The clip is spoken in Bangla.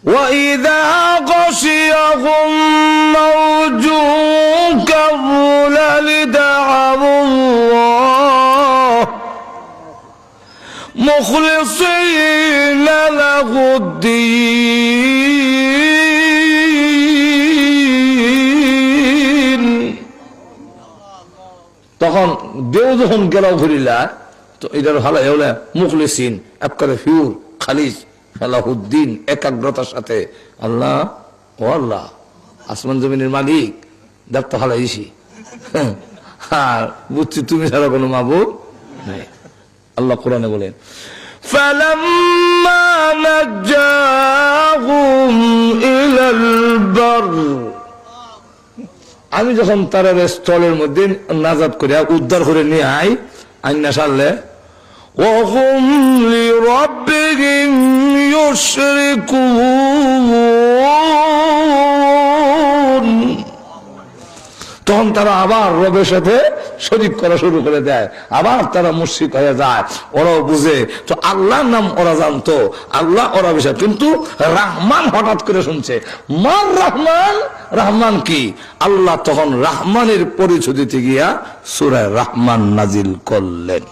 وإذا غشيهم موج كالظلل دعوا الله مخلصين له الدين তখন দেও যখন গেল ঘুরিলা তো এটার হালাই হলে মুখলিসিন একবারে ফিউর খালিজ আলাহুদ্দিন একাগ্রতার সাথে আল্লাহ ও আল্লাহ আসমান জমিনের মালিক দেখতে হালাইছি আর বুঝছি তুমি ছাড়া কোনো মাবুদ নাই। আল্লাহ কোরআনে বলেন ফালাম্মা নাজ্জাহুম ইলাল বার, আমি যখন তার স্থলের মধ্যে নাজাত করে উদ্ধার করে নিয়ে আইনা সারলে وهم لربهم يشركون, তখন তারা আবার রবের সাথে শরীক করা শুরু করে দেয়, আবার তারা মুশরিক হয়ে যায়। ওরাও বুঝে তো আল্লাহর নাম ওরা জানতো, আল্লাহ ওরা বিষয়, কিন্তু রহমান হঠাৎ করে শুনছে মার রহমান, রহমান কি? আল্লাহ তখন রহমানের পরিচয় দিতে গিয়া সূরা রহমান নাজিল করলেন।